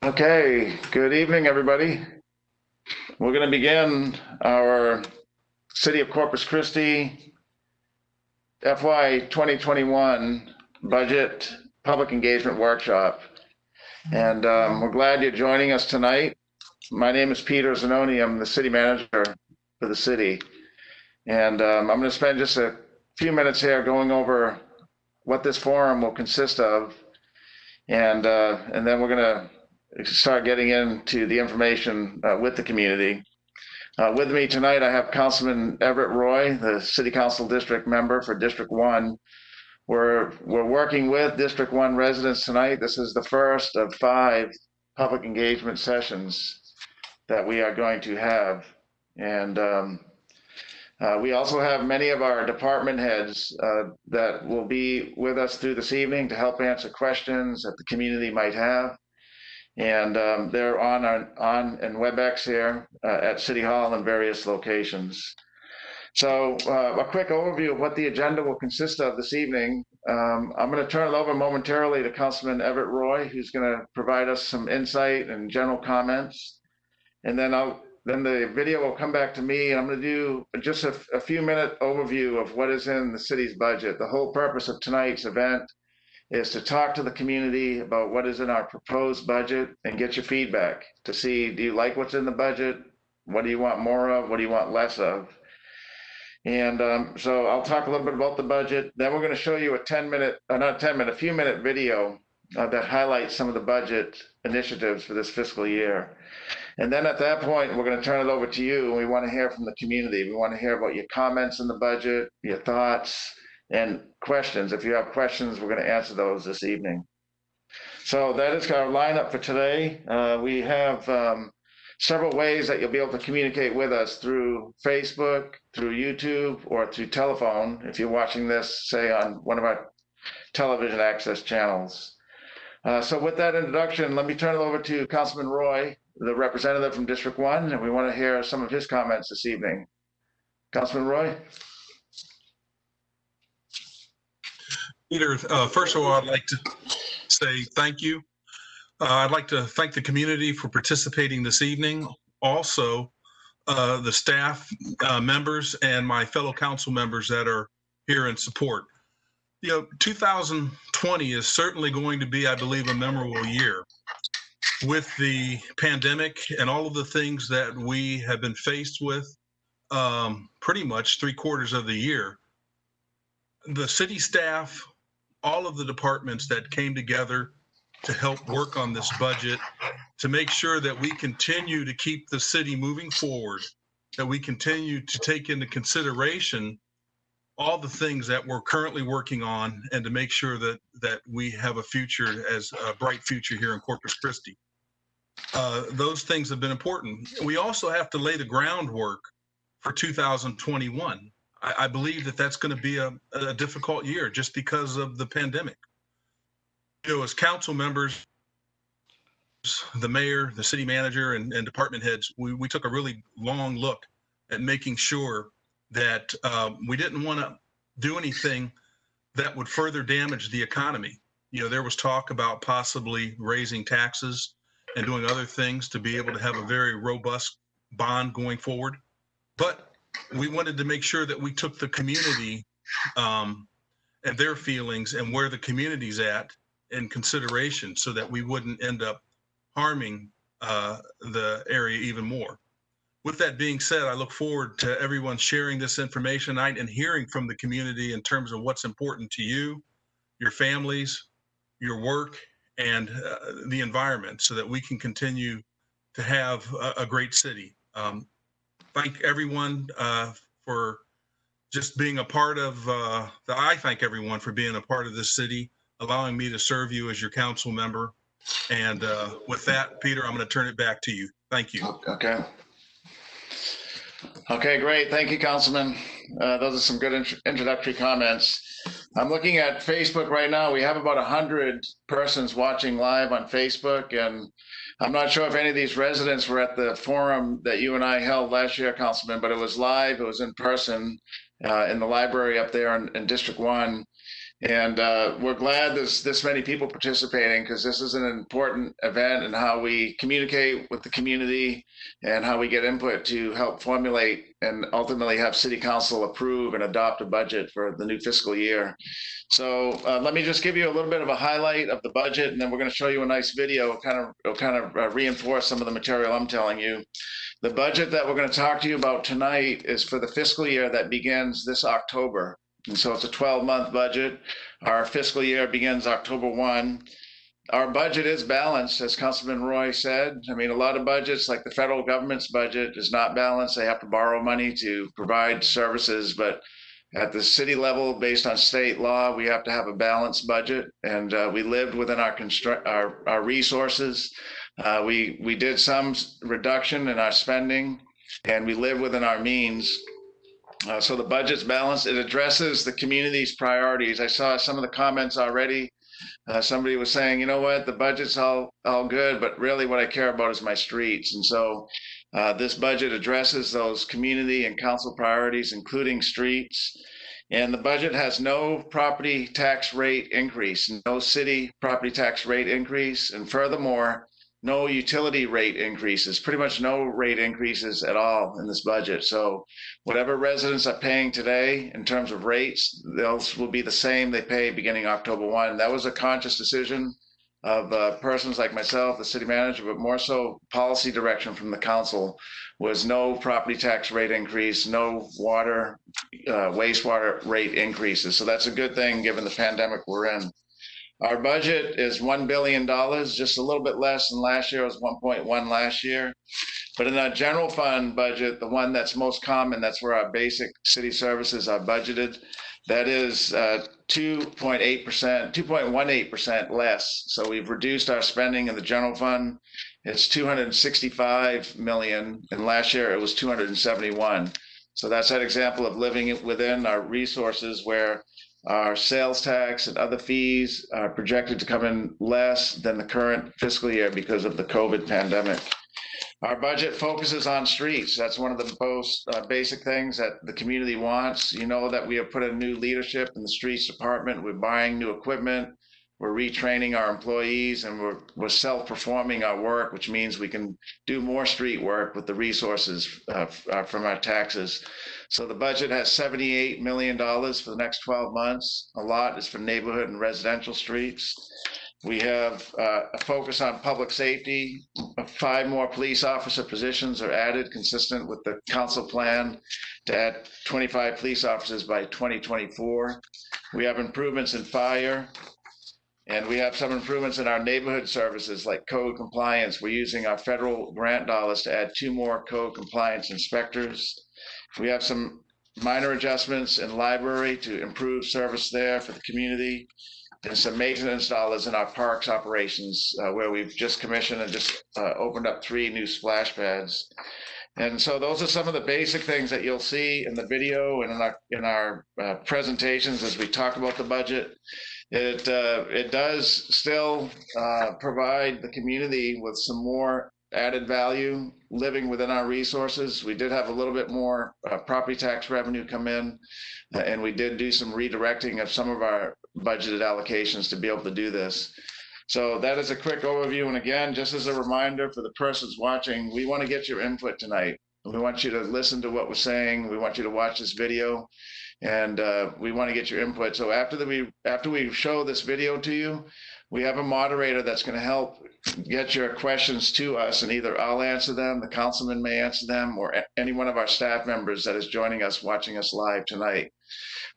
Okay, good evening, everybody. We're going to begin our City of Corpus Christi FY 2021 Budget Public Engagement Workshop. And we're glad you're joining us tonight. My name is Peter Zanoni. I'm the city manager for the city. And I'm going to spend just a few minutes here going over what this forum will consist of. And then we're going to start getting into the information with the community. With me tonight, I have Councilman Everett Roy, the City Council District member for District 1. We're working with District 1 residents tonight. This is the first of 5 public engagement sessions that we are going to have. And we also have many of our department heads that will be with us through this evening to help answer questions that the community might have. And they're on and WebEx here at City Hall in various locations. So a quick overview of what the agenda will consist of this evening. I'm going to turn it over momentarily to Councilman Everett Roy, who's going to provide us some insight and general comments. And then the video will come back to me, and I'm going to do just a few minute overview of what is in the city's budget. The whole purpose of tonight's event is to talk to the community about what is in our proposed budget and get your feedback to see, do you like what's in the budget? What do you want more of? What do you want less of? And so I'll talk a little bit about the budget. Then we're going to show you a few minute video that highlights some of the budget initiatives for this fiscal year. And then at that point, we're going to turn it over to you. And we want to hear from the community. We want to hear about your comments in the budget, your thoughts, and questions. If you have questions, we're going to answer those this evening. So that is our lineup for today. We have several ways that you'll be able to communicate with us through Facebook, through YouTube, or through telephone, if you're watching this, say, on one of our television access channels. So with that introduction, let me turn it over to Councilman Roy, the representative from District 1, and we want to hear some of his comments this evening. Councilman Roy? Peter, first of all, I'd like to say thank you. I'd like to thank the community for participating this evening. Also, the staff members and my fellow council members that are here in support. 2020 is certainly going to be, I believe, a memorable year. With the pandemic and all of the things that we have been faced with pretty much 3/4 of the year, the city staff, all of the departments that came together to help work on this budget, to make sure that we continue to keep the city moving forward, that we continue to take into consideration all the things that we're currently working on, and to make sure that we have a future, as a bright future here in Corpus Christi. Those things have been important. We also have to lay the groundwork for 2021. I believe that that's going to be a difficult year just because of the pandemic. As council members, the mayor, the city manager, and department heads, we took a really long look at making sure that we didn't want to do anything that would further damage the economy. There was talk about possibly raising taxes and doing other things to be able to have a very robust bond going forward. But we wanted to make sure that we took the community and their feelings and where the community's at in consideration, so that we wouldn't end up harming the area even more. With that being said, I look forward to everyone sharing this information tonight and hearing from the community in terms of what's important to you, your families, your work, and the environment, so that we can continue to have a great city. Thank everyone for just being a part of, I thank everyone for being a part of this city, allowing me to serve you as your council member. And with that, Peter, I'm going to turn it back to you. Thank you. Okay, great. Thank you, Councilman. Those are some good introductory comments. I'm looking at Facebook right now. We have about 100 persons watching live on Facebook, and I'm not sure if any of these residents were at the forum that you and I held last year, Councilman, but it was live, it was in person, in the library up there in District 1. And we're glad there's this many people participating, because this is an important event in how we communicate with the community and how we get input to help formulate and ultimately have City Council approve and adopt a budget for the new fiscal year. So let me just give you a little bit of a highlight of the budget, and then we're going to show you a nice video. It'll kind of reinforce some of the material I'm telling you. The budget that we're going to talk to you about tonight is for the fiscal year that begins this October. And so it's a 12-month budget. Our fiscal year begins October 1. Our budget is balanced, as Councilman Roy said. I mean, a lot of budgets, like the federal government's budget, is not balanced. They have to borrow money to provide services. But at the city level, based on state law, we have to have a balanced budget. And we lived within our resources. We did some reduction in our spending, and we live within our means. So the budget's balanced. It addresses the community's priorities. I saw some of the comments already. Somebody was saying, you know what, the budget's all good, but really what I care about is my streets. And so this budget addresses those community and council priorities, including streets. And the budget has no property tax rate increase, no city property tax rate increase. And furthermore, no utility rate increases, pretty much no rate increases at all in this budget. So whatever residents are paying today in terms of rates, those will be the same they pay beginning October 1. That was a conscious decision of persons like myself, the city manager, but more so policy direction from the council was no property tax rate increase, no water, wastewater rate increases. So that's a good thing given the pandemic we're in. Our budget is $1 billion, just a little bit less than last year. It was 1.1 last year. But in our general fund budget, the one that's most common, that's where our basic city services are budgeted, that is 2.18% less. So we've reduced our spending in the general fund. It's 265 million, and last year it was 271. So that's that example of living within our resources, where our sales tax and other fees are projected to come in less than the current fiscal year because of the COVID pandemic. Our budget focuses on streets. That's one of the most basic things that the community wants. You know that we have put in new leadership in the streets department. We're buying new equipment. We're retraining our employees, and we're self-performing our work, which means we can do more street work with the resources from our taxes. So the budget has $78 million for the next 12 months. A lot is for neighborhood and residential streets. We have a focus on public safety. 5 more police officer positions are added, consistent with the council plan to add 25 police officers by 2024. We have improvements in fire. And we have some improvements in our neighborhood services like code compliance. We're using our federal grant dollars to add 2 more code compliance inspectors. We have some minor adjustments in library to improve service there for the community, and some maintenance dollars in our parks operations, where we've just commissioned and just opened up 3 new splash pads. And so those are some of the basic things that you'll see in the video and in our presentations as we talk about the budget. It does still provide the community with some more added value living within our resources. We did have a little bit more property tax revenue come in, and we did do some redirecting of some of our budgeted allocations to be able to do this. So that is a quick overview. And again, just as a reminder for the persons watching, we want to get your input tonight. We want you to listen to what we're saying. We want you to watch this video, and we want to get your input. So after we show this video to you, we have a moderator that's going to help get your questions to us, and either I'll answer them, the councilman may answer them, or any one of our staff members that is joining us, watching us live tonight.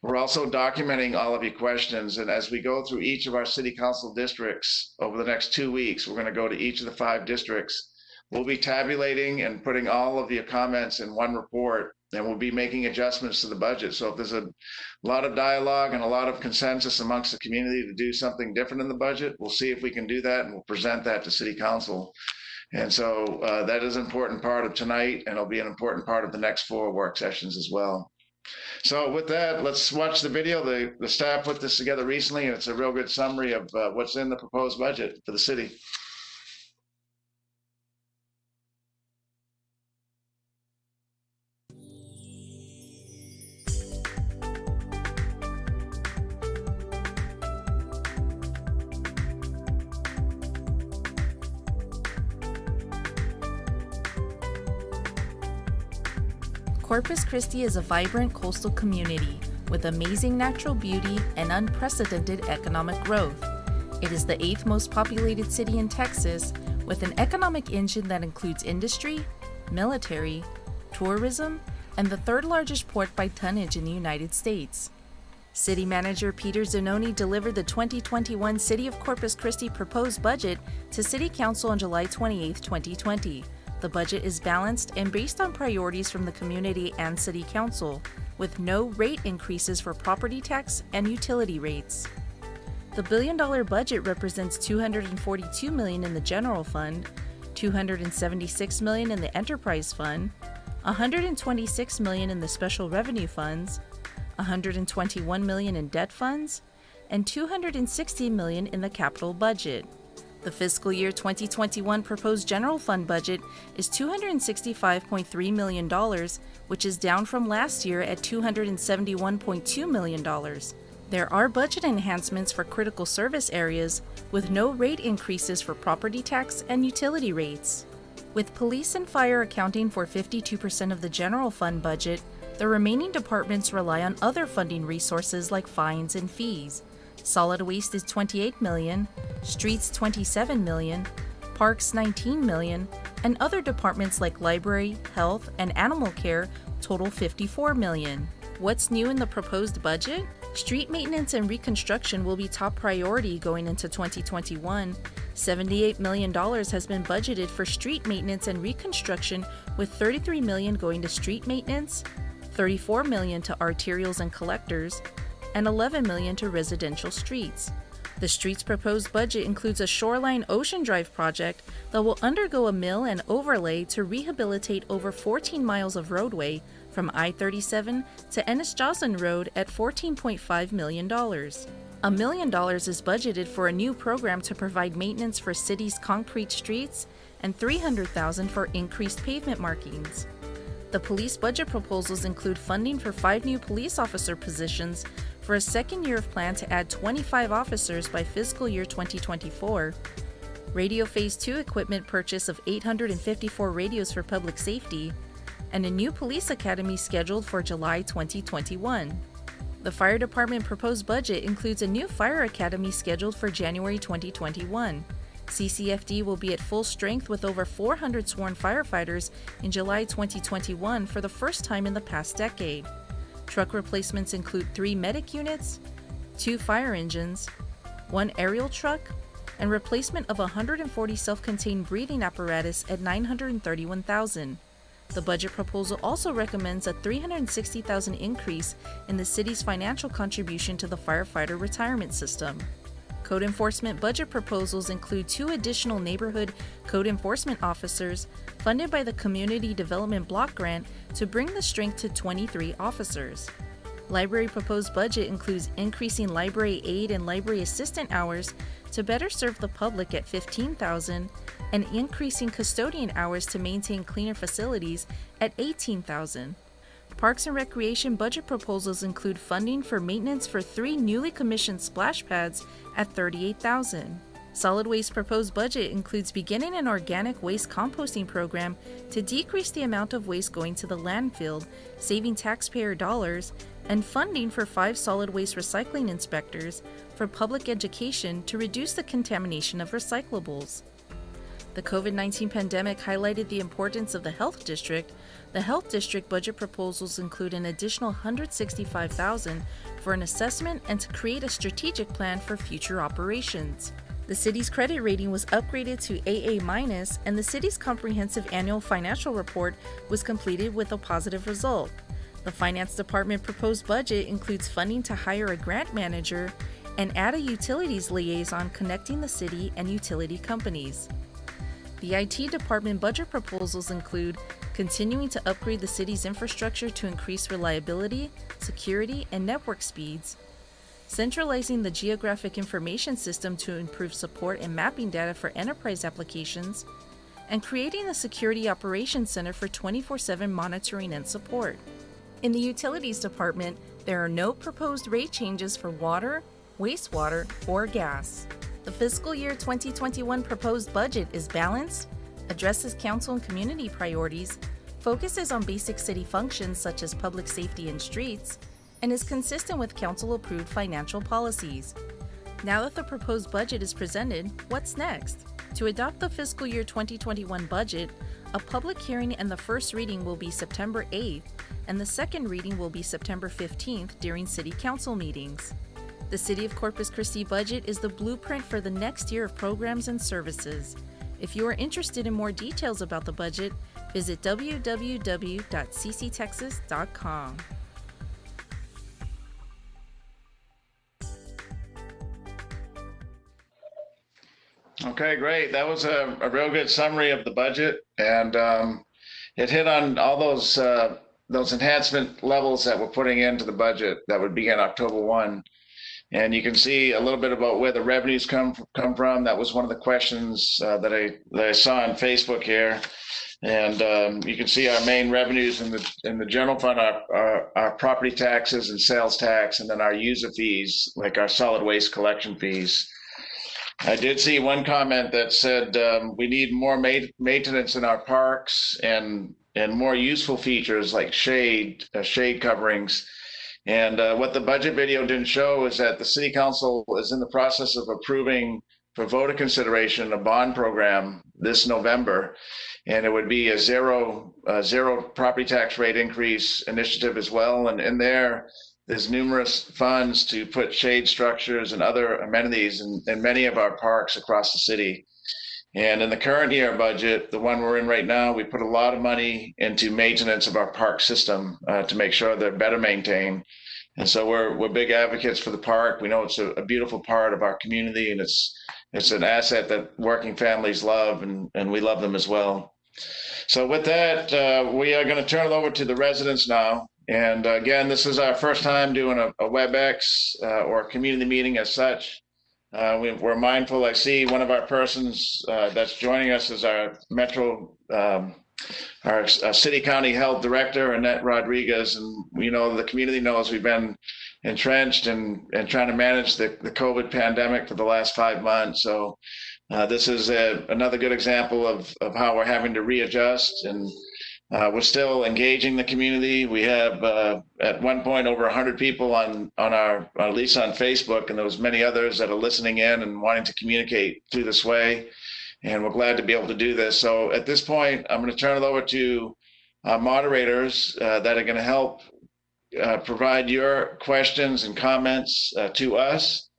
We're also documenting all of your questions, and as we go through each of our city council districts over the next 2 weeks, we're going to go to each of the 5 districts. We'll be tabulating and putting all of your comments in one report, and we'll be making adjustments to the budget. So if there's a lot of dialogue and a lot of consensus amongst the community to do something different in the budget, we'll see if we can do that, and we'll present that to City Council. And so that is an important part of tonight, and it'll be an important part of the next 4 work sessions as well. So with that, let's watch the video. The staff put this together recently, and it's a real good summary of what's in the proposed budget for the city. Corpus Christi is a vibrant coastal community with amazing natural beauty and unprecedented economic growth. It is the 8th most populated city in Texas, with an economic engine that includes industry, military, tourism, and the 3rd largest port by tonnage in the United States. City Manager Peter Zanoni delivered the 2021 City of Corpus Christi proposed budget to City Council on July 28, 2020. The budget is balanced and based on priorities from the community and City Council, with no rate increases for property tax and utility rates. The billion-dollar budget represents $242 million in the general fund, $276 million in the enterprise fund, $126 million in the special revenue funds, $121 million in debt funds, and $260 million in the capital budget. The fiscal year 2021 proposed general fund budget is $265.3 million, which is down from last year at $271.2 million. There are budget enhancements for critical service areas, with no rate increases for property tax and utility rates. With police and fire accounting for 52% of the general fund budget, the remaining departments rely on other funding resources like fines and fees. Solid waste is $28 million, streets $27 million, parks $19 million, and other departments like library, health, and animal care total $54 million. What's new in the proposed budget? Street maintenance and reconstruction will be top priority going into 2021. $78 million has been budgeted for street maintenance and reconstruction, with $33 million going to street maintenance, $34 million to arterials and collectors, and $11 million to residential streets. The streets proposed budget includes a Shoreline Ocean Drive project that will undergo a mill and overlay to rehabilitate over 14 miles of roadway from I-37 to Ennis Joslin Road at $14.5 million. $1 million is budgeted for a new program to provide maintenance for city's concrete streets and $300,000 for increased pavement markings. The police budget proposals include funding for 5 new police officer positions for a second year of plan to add 25 officers by fiscal year 2024, Radio Phase 2 equipment purchase of 854 radios for public safety, and a new police academy scheduled for July 2021. The fire department proposed budget includes a new fire academy scheduled for January 2021. CCFD will be at full strength with over 400 sworn firefighters in July 2021 for the first time in the past decade. Truck replacements include 3 medic units, 2 fire engines, 1 aerial truck, and replacement of 140 self-contained breathing apparatus at $931,000. The budget proposal also recommends a $360,000 increase in the city's financial contribution to the firefighter retirement system. Code enforcement budget proposals include 2 additional neighborhood code enforcement officers funded by the Community Development Block Grant to bring the strength to 23 officers. Library proposed budget includes increasing library aide and library assistant hours to better serve the public at $15,000 and increasing custodian hours to maintain cleaner facilities at $18,000. Parks and Recreation budget proposals include funding for maintenance for 3 newly commissioned splash pads at $38,000. Solid Waste proposed budget includes beginning an organic waste composting program to decrease the amount of waste going to the landfill, saving taxpayer dollars, and funding for 5 solid waste recycling inspectors for public education to reduce the contamination of recyclables. The COVID-19 pandemic highlighted the importance of the Health District. The Health District budget proposals include an additional $165,000 for an assessment and to create a strategic plan for future operations. The city's credit rating was upgraded to AA-, and the city's comprehensive annual financial report was completed with a positive result. The Finance Department proposed budget includes funding to hire a grant manager and add a utilities liaison connecting the city and utility companies. The IT department budget proposals include continuing to upgrade the city's infrastructure to increase reliability, security, and network speeds, centralizing the geographic information system to improve support and mapping data for enterprise applications, and creating a security operations center for 24/7 monitoring and support. In the utilities department, there are no proposed rate changes for water, wastewater, or gas. The fiscal year 2021 proposed budget is balanced, addresses council and community priorities, focuses on basic city functions such as public safety and streets, and is consistent with council-approved financial policies. Now that the proposed budget is presented, what's next? To adopt the fiscal year 2021 budget, a public hearing and the first reading will be September 8th, and the second reading will be September 15th during City Council meetings. The City of Corpus Christi budget is the blueprint for the next year of programs and services. If you are interested in more details about the budget, visit www.cctexas.com. Okay, great. That was a real good summary of the budget, and it hit on all those enhancement levels that we're putting into the budget that would begin October 1. And you can see a little bit about where the revenues come from. That was one of the questions that I saw on Facebook here. And you can see our main revenues in the general fund are our property taxes and sales tax, and then our user fees, like our solid waste collection fees. I did see one comment that said we need more maintenance in our parks and more useful features like shade coverings. And what the budget video didn't show is that the City Council is in the process of approving for voter consideration a bond program this November, and it would be a zero property tax rate increase initiative as well. And in there's numerous funds to put shade structures and other amenities in many of our parks across the city. And in the current year budget, the one we're in right now, we put a lot of money into maintenance of our park system to make sure they're better maintained. And so we're big advocates for the park. We know it's a beautiful part of our community, and it's an asset that working families love, and we love them as well. So with that, we are going to turn it over to the residents now. And again, this is our first time doing a WebEx or a community meeting as such. We're mindful. I see one of our persons that's joining us is our our city county health director, Annette Rodriguez. And the community knows we've been entrenched and trying to manage the COVID pandemic for the last 5 months. So this is another good example of how we're having to readjust, and we're still engaging the community. We have at one point over 100 people on our, at least on Facebook, and there was many others that are listening in and wanting to communicate through this way. And we're glad to be able to do this. So at this point, I'm going to turn it over to moderators that are going to help provide your questions and comments to us.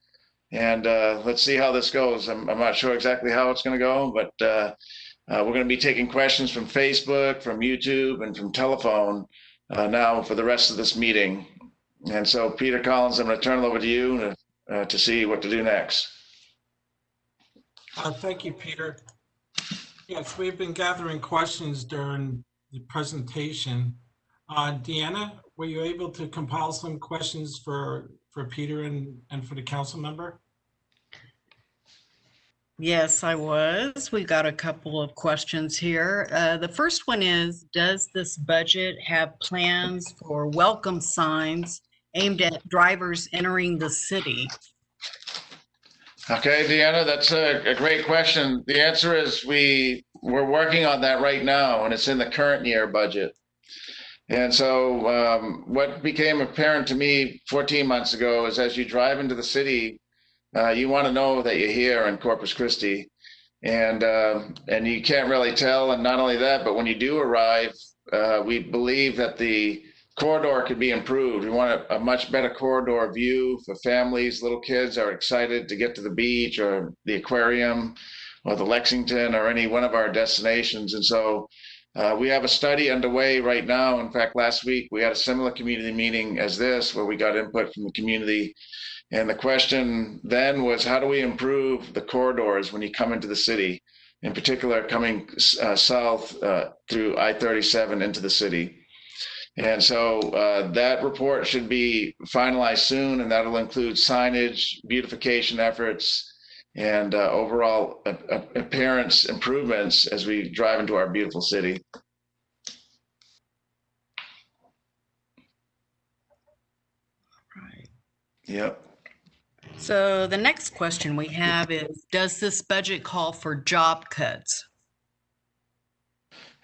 And let's see how this goes. I'm not sure exactly how it's going to go, but we're going to be taking questions from Facebook, from YouTube, and from telephone now for the rest of this meeting. And so, Peter Collins, I'm going to turn it over to you to see what to do next. Thank you, Peter. Yes, we've been gathering questions during the presentation. Deanna, were you able to compile some questions for Peter and for the council member? Yes, I was. We got a couple of questions here. The first one is, does this budget have plans for welcome signs aimed at drivers entering the city? Okay, Deanna, that's a great question. The answer is we're working on that right now, and it's in the current year budget. And so what became apparent to me 14 months ago is as you drive into the city, you want to know that you're here in Corpus Christi, and you can't really tell. And not only that, but when you do arrive, we believe that the corridor could be improved. We want a much better corridor view for families. Little kids are excited to get to the beach or the aquarium or the Lexington or any one of our destinations. And so we have a study underway right now. In fact, last week we had a similar community meeting as this where we got input from the community. And the question then was, how do we improve the corridors when you come into the city, in particular coming south through I-37 into the city? And so that report should be finalized soon, and that'll include signage, beautification efforts, and overall appearance improvements as we drive into our beautiful city. Right. Yep. So the next question we have is, does this budget call for job cuts?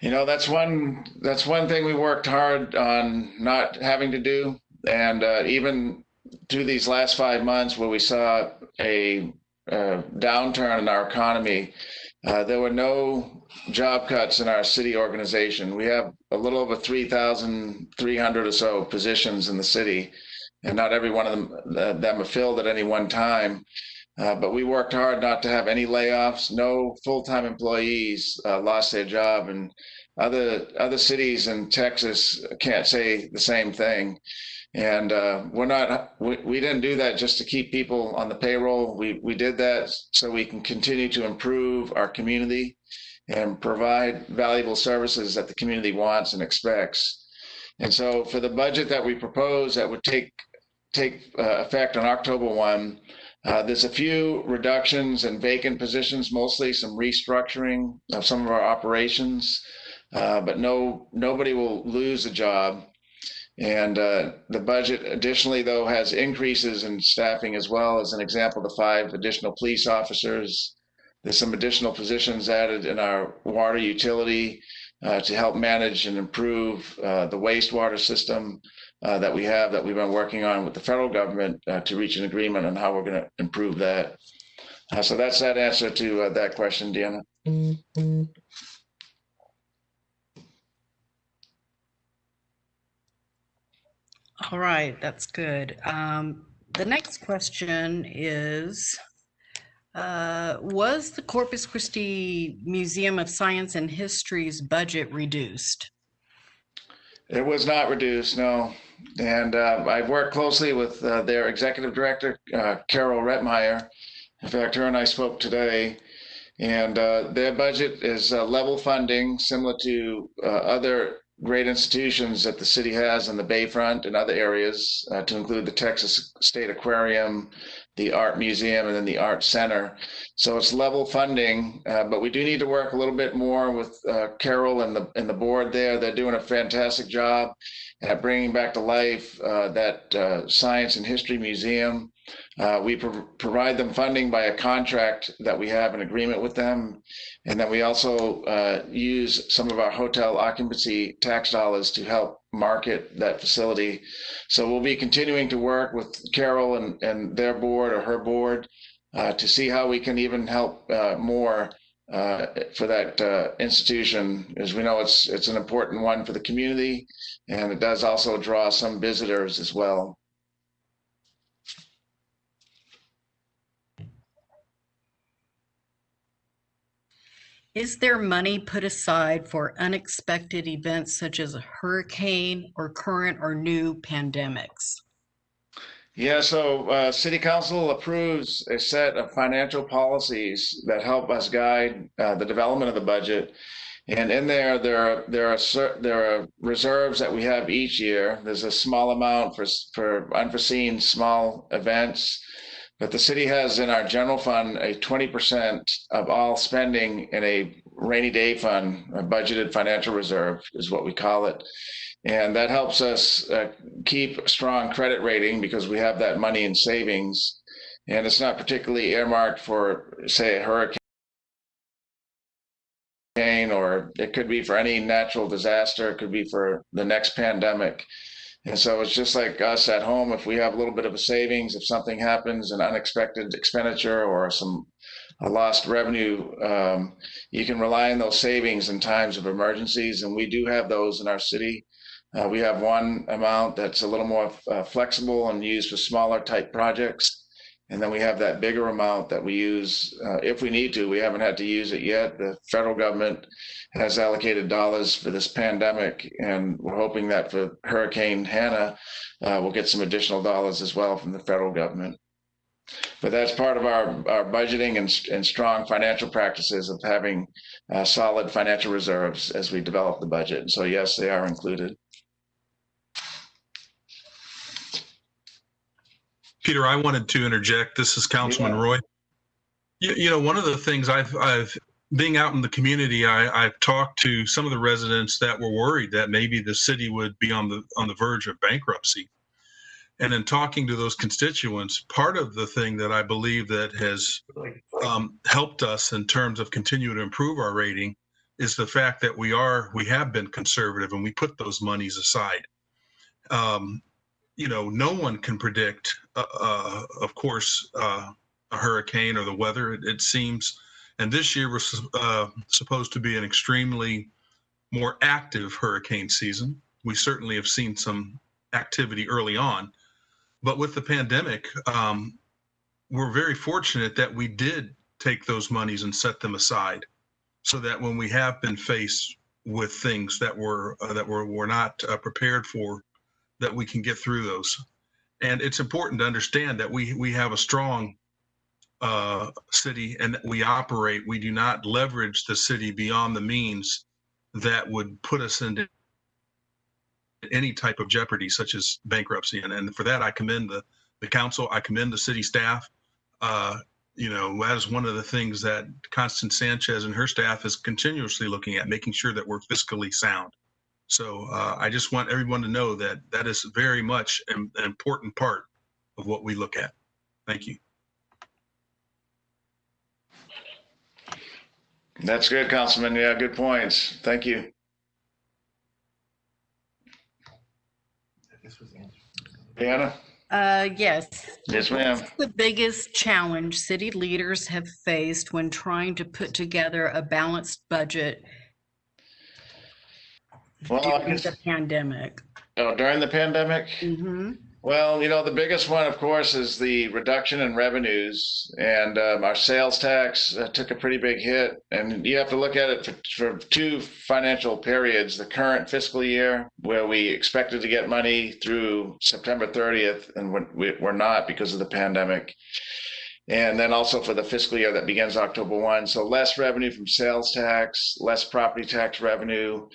That's one thing we worked hard on not having to do. And even through these last 5 months where we saw a downturn in our economy, there were no job cuts in our city organization. We have a little over 3,300 or so positions in the city, and not every one of them are filled at any one time. But we worked hard not to have any layoffs. No full-time employees lost their job, and other cities in Texas can't say the same thing. And we didn't do that just to keep people on the payroll. We did that so we can continue to improve our community and provide valuable services that the community wants and expects. And so for the budget that we propose that would take effect on October 1, there's a few reductions in vacant positions, mostly some restructuring of some of our operations, but nobody will lose a job. And the budget additionally, though, has increases in staffing as well. As an example, the 5 additional police officers. There's some additional positions added in our water utility to help manage and improve the wastewater system that we've been working on with the federal government to reach an agreement on how we're going to improve that. So that's that answer to that question, Deanna. All right, that's good. The next question is, was the Corpus Christi Museum of Science and History's budget reduced? It was not reduced, no. And I've worked closely with their executive director, Carol Rettmeyer. In fact, her and I spoke today. And their budget is level funding, similar to other great institutions that the city has in the Bayfront and other areas, to include the Texas State Aquarium, the Art Museum, and then the Art Center. So it's level funding, but we do need to work a little bit more with Carol and the board there. They're doing a fantastic job at bringing back to life that Science and History Museum. We provide them funding by a contract that we have an agreement with them. And then we also use some of our hotel occupancy tax dollars to help market that facility. So we'll be continuing to work with Carol and their board or her board to see how we can even help more for that institution, as we know it's an important one for the community, and it does also draw some visitors as well. Is there money put aside for unexpected events such as a hurricane or current or new pandemics? Yeah, so City Council approves a set of financial policies that help us guide the development of the budget. And in there are reserves that we have each year. There's a small amount for unforeseen small events. But the city has in our general fund a 20% of all spending in a rainy day fund, a budgeted financial reserve is what we call it. And that helps us keep a strong credit rating because we have that money in savings. And it's not particularly earmarked for, say, a hurricane, or it could be for any natural disaster. It could be for the next pandemic. And so it's just like us at home. If we have a little bit of a savings, if something happens, an unexpected expenditure or a lost revenue, you can rely on those savings in times of emergencies. And we do have those in our city. We have one amount that's a little more flexible and used for smaller type projects. And then we have that bigger amount that we use if we need to. We haven't had to use it yet. The federal government has allocated dollars for this pandemic, and we're hoping that for Hurricane Hannah, we'll get some additional dollars as well from the federal government. But that's part of our budgeting and strong financial practices of having solid financial reserves as we develop the budget. And so yes, they are included. Peter, I wanted to interject. This is Councilman Roy. You know, one of the things I've being out in the community, I've talked to some of the residents that were worried that maybe the city would be on the verge of bankruptcy. And in talking to those constituents, part of the thing that I believe that has helped us in terms of continuing to improve our rating is the fact that we have been conservative and we put those monies aside. No one can predict, of course, a hurricane or the weather, it seems. And this year was supposed to be an extremely more active hurricane season. We certainly have seen some activity early on, but with the pandemic, we're very fortunate that we did take those monies and set them aside, so that when we have been faced with things that we're not prepared for, that we can get through those. And it's important to understand that we have a strong city, and that we do not leverage the city beyond the means that would put us into any type of jeopardy, such as bankruptcy. And for that, I commend the council, I commend the city staff. That is one of the things that Constance Sanchez and her staff is continuously looking at, making sure that we're fiscally sound. So I just want everyone to know that that is very much an important part of what we look at. Thank you. That's good, Councilman. Yeah, good points. Thank you. Deanna? Yes. Yes, ma'am. What's the biggest challenge city leaders have faced when trying to put together a balanced budget during the pandemic? During the pandemic? Mm-hmm. Well, the biggest one, of course, is the reduction in revenues, and our sales tax took a pretty big hit. And you have to look at it for two financial periods: the current fiscal year, where we expected to get money through September 30th, and we're not because of the pandemic. And then also for the fiscal year that begins October 1. So less revenue from sales tax, less property tax revenue,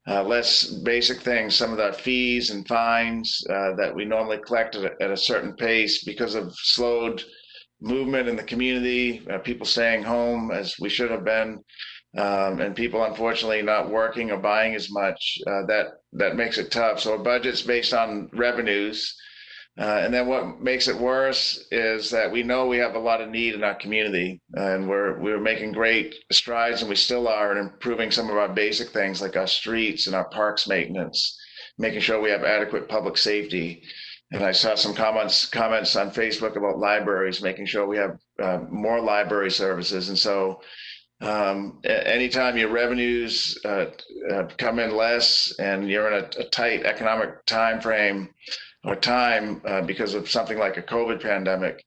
less basic things, some of the fees and fines that we normally collect at a certain pace because of slowed movement in the community, people staying home as we should have been, and people unfortunately not working or buying as much. That makes it tough. So our budget's based on revenues. And then what makes it worse is that we know we have a lot of need in our community, and we're making great strides, and we still are, in improving some of our basic things like our streets and our parks maintenance, making sure we have adequate public safety. And I saw some comments on Facebook about libraries, making sure we have more library services. And so anytime your revenues come in less and you're in a tight economic time frame, or time because of something like a COVID pandemic,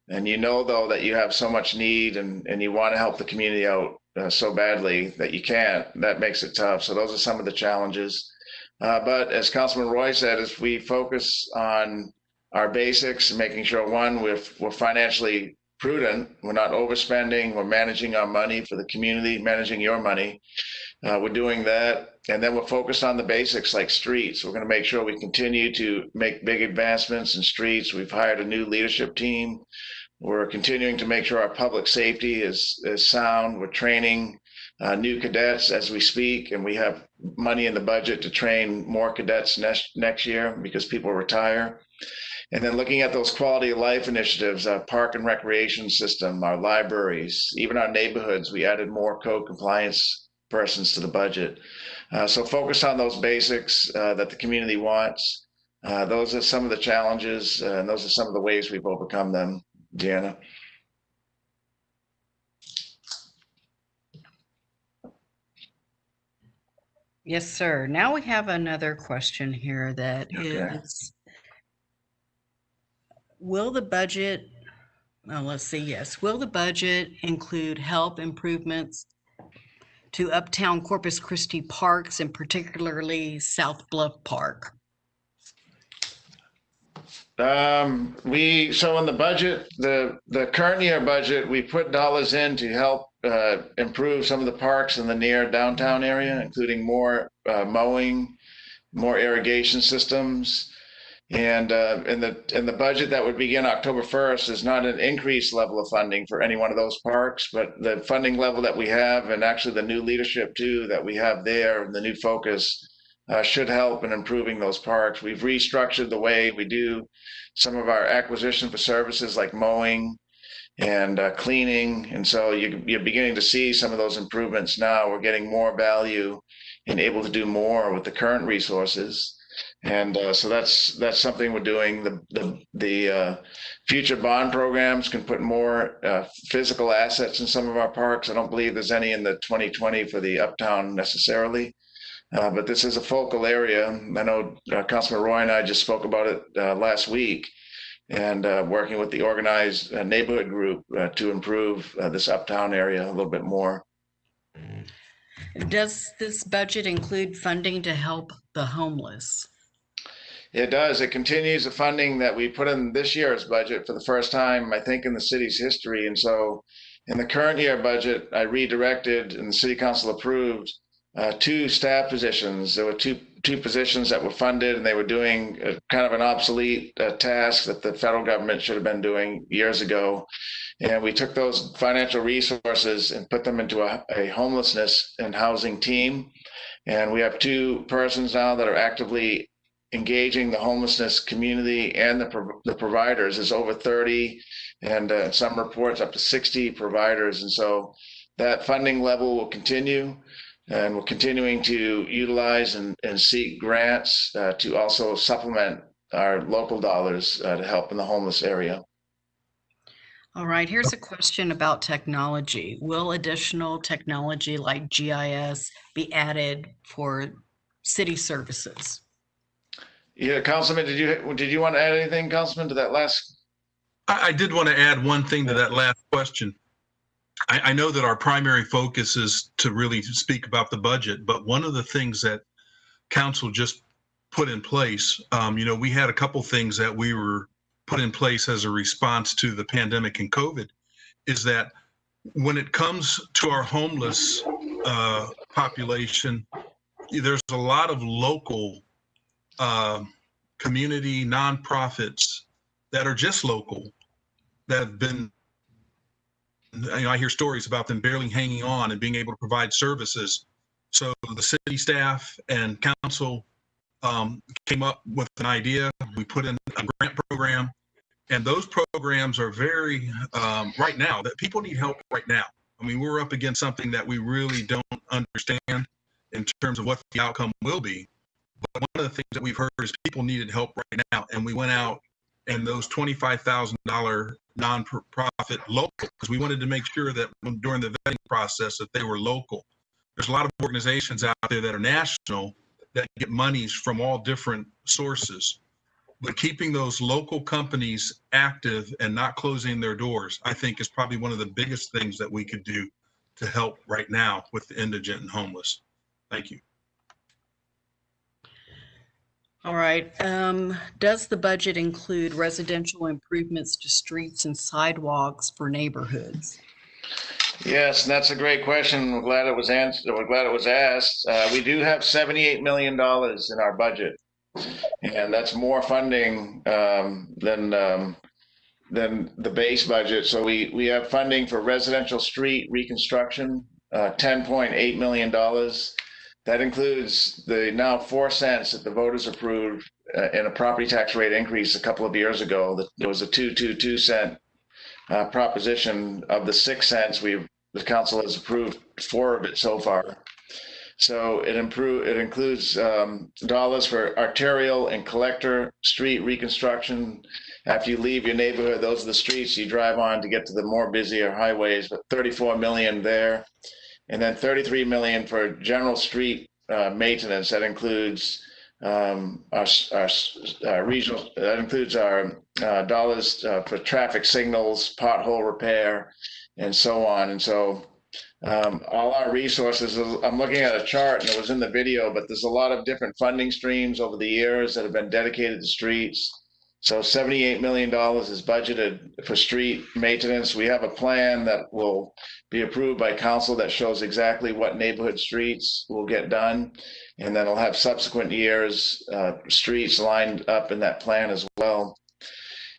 and though that you have so much need and you want to help the community out so badly that you can't, that makes it tough. So those are some of the challenges. But as Councilman Roy said, as we focus on our basics and making sure, one, we're financially prudent, we're not overspending, we're managing our money for the community, managing your money. We're doing that. And then we're focused on the basics like streets. We're going to make sure we continue to make big advancements in streets. We've hired a new leadership team. We're continuing to make sure our public safety is sound. We're training new cadets as we speak, and we have money in the budget to train more cadets next year because people retire. And then looking at those quality of life initiatives, our park and recreation system, our libraries, even our neighborhoods, we added more code compliance persons to the budget. So focus on those basics that the community wants. Those are some of the challenges, and those are some of the ways we've overcome them, Deanna. Yes, sir. Now we have another question here that is, will the budget include help improvements to Uptown Corpus Christi parks, and particularly South Bluff Park? So in the budget, the current year budget, we put dollars in to help improve some of the parks in the near downtown area, including more mowing, more irrigation systems. And in the budget that would begin October 1st is not an increased level of funding for any one of those parks, but the funding level that we have, and actually the new leadership too that we have there, and the new focus should help in improving those parks. We've restructured the way we do some of our acquisition for services like mowing, and cleaning. And so you're beginning to see some of those improvements now. We're getting more value and able to do more with the current resources. And so that's something we're doing. The future bond programs can put more physical assets in some of our parks. I don't believe there's any in the 2020 for the Uptown necessarily. But this is a focal area. I know Councilman Roy and I just spoke about it last week, and working with the organized neighborhood group to improve this Uptown area a little bit more. Does this budget include funding to help the homeless? It does. It continues the funding that we put in this year's budget for the first time, I think, in the city's history. And so in the current year budget, I redirected and the city council approved 2 staff positions. There were two positions that were funded, and they were doing kind of an obsolete task that the federal government should have been doing years ago. And we took those financial resources and put them into a homelessness and housing team. And we have 2 persons now that are actively engaging the homelessness community and the providers. There's over 30, and some reports up to 60 providers. And so that funding level will continue. And we're continuing to utilize and seek grants to also supplement our local dollars to help in the homeless area. All right, here's a question about technology. Will additional technology like GIS be added for city services? Yeah, Councilman, did you want to add anything, Councilman, to that last? I did want to add one thing to that last question. I know that our primary focus is to really speak about the budget, but one of the things that council just put in place, we had a couple things that we were put in place as a response to the pandemic and COVID, is that when it comes to our homeless population, there's a lot of local community nonprofits that are just local that have been, I hear stories about them barely hanging on and being able to provide services. So the city staff and council came up with an idea. We put in a grant program, and those programs are very, right now, that people need help right now. I mean, we're up against something that we really don't understand in terms of what the outcome will be. But one of the things that we've heard is people needed help right now. And we went out, and those $25,000 nonprofit local, because we wanted to make sure that during the vetting process that they were local. There's a lot of organizations out there that are national that get monies from all different sources, but keeping those local companies active and not closing their doors, I think, is probably one of the biggest things that we could do to help right now with the indigent and homeless. Thank you. All right. Does the budget include residential improvements to streets and sidewalks for neighborhoods? Yes, and that's a great question. We're glad it was answered. We're glad it was asked. We do have $78 million in our budget, and that's more funding than the base budget. So we have funding for residential street reconstruction, $10.8 million. That includes the now 4 cents that the voters approved in a property tax rate increase a couple of years ago. There was a 2 cent proposition. Of the 6 cents, the council has approved 4 of it so far. So it includes dollars for arterial and collector street reconstruction. After you leave your neighborhood, those are the streets you drive on to get to the more busier highways, but $34 million there. And then $33 million for general street maintenance. That includes our regional. That includes our dollars for traffic signals, pothole repair, and so on. And so all our resources. I'm looking at a chart, and it was in the video, but there's a lot of different funding streams over the years that have been dedicated to streets. So $78 million is budgeted for street maintenance. We have a plan that will be approved by council that shows exactly what neighborhood streets will get done. And then it'll have subsequent years streets lined up in that plan as well.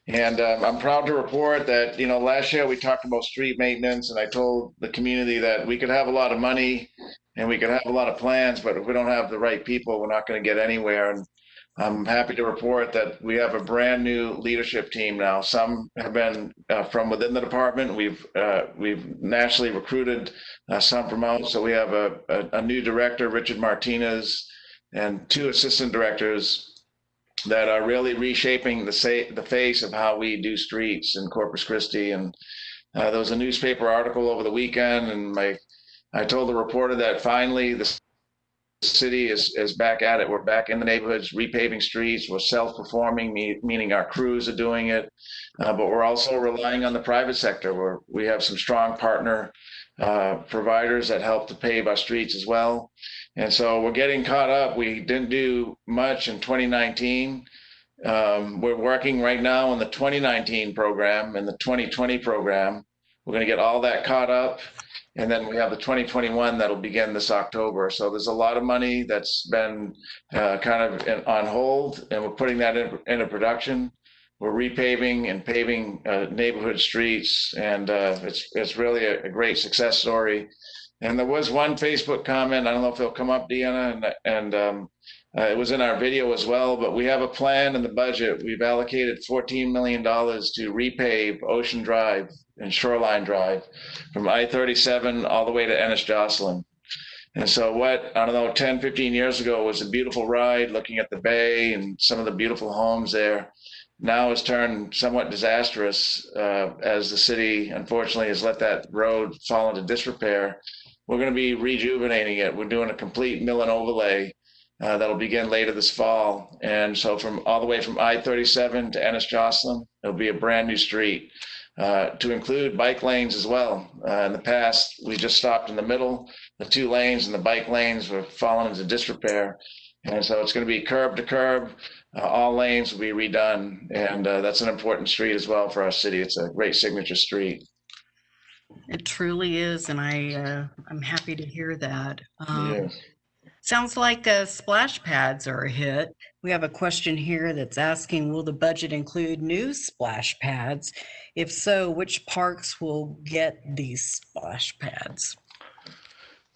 And I'm proud to report that, last year we talked about street maintenance, and I told the community that we could have a lot of money and we could have a lot of plans, but if we don't have the right people, we're not going to get anywhere. And I'm happy to report that we have a brand new leadership team now. Some have been from within the department. We've nationally recruited some from out. So we have a new director, Richard Martinez, and 2 assistant directors that are really reshaping the face of how we do streets in Corpus Christi. And there was a newspaper article over the weekend, and I told the reporter that finally the city is back at it. We're back in the neighborhoods, repaving streets. We're self-performing, meaning our crews are doing it, but we're also relying on the private sector, where we have some strong partner providers that help to pave our streets as well. And so we're getting caught up. We didn't do much in 2019. We're working right now on the 2019 program and the 2020 program. We're going to get all that caught up. And then we have the 2021 that'll begin this October. So there's a lot of money that's been kind of on hold, and we're putting that into production. We're repaving and paving neighborhood streets, and it's really a great success story. And there was one Facebook comment, I don't know if it'll come up, Deanna, and it was in our video as well, but we have a plan in the budget. We've allocated $14 million to repave Ocean Drive and Shoreline Drive from I-37 all the way to Ennis-Jocelyn. And so what, I don't know, 10, 15 years ago was a beautiful ride looking at the bay and some of the beautiful homes there. Now it's turned somewhat disastrous as the city, unfortunately, has let that road fall into disrepair. We're going to be rejuvenating it. We're doing a complete mill and overlay that'll begin later this fall. And so from all the way from I-37 to Ennis-Jocelyn, it'll be a brand new street to include bike lanes as well. In the past, we just stopped in the middle. The 2 lanes and the bike lanes were falling into disrepair. And so it's going to be curb to curb. All lanes will be redone. And that's an important street as well for our city. It's a great signature street. It truly is, and I'm happy to hear that. Yes. Sounds like splash pads are a hit. We have a question here that's asking, will the budget include new splash pads? If so, which parks will get these splash pads?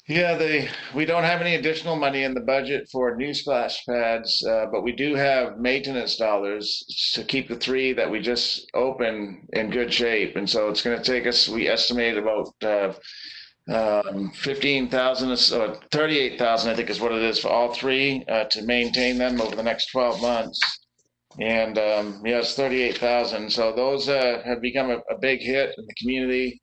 Yeah, we don't have any additional money in the budget for new splash pads, but we do have maintenance dollars to keep the 3 that we just opened in good shape. And so it's going to take us, we estimate about 15,000 or 38,000, I think is what it is for all 3 to maintain them over the next 12 months. And yeah, it's 38,000. So those have become a big hit in the community.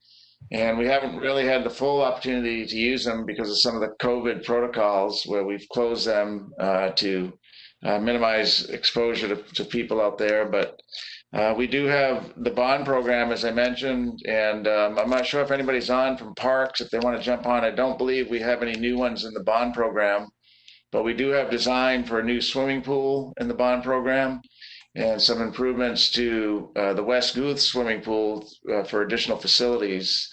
And we haven't really had the full opportunity to use them because of some of the COVID protocols where we've closed them to minimize exposure to people out there. But we do have the bond program, as I mentioned, and I'm not sure if anybody's on from parks, if they want to jump on. I don't believe we have any new ones in the bond program, but we do have design for a new swimming pool in the bond program and some improvements to the West Guth swimming pool for additional facilities.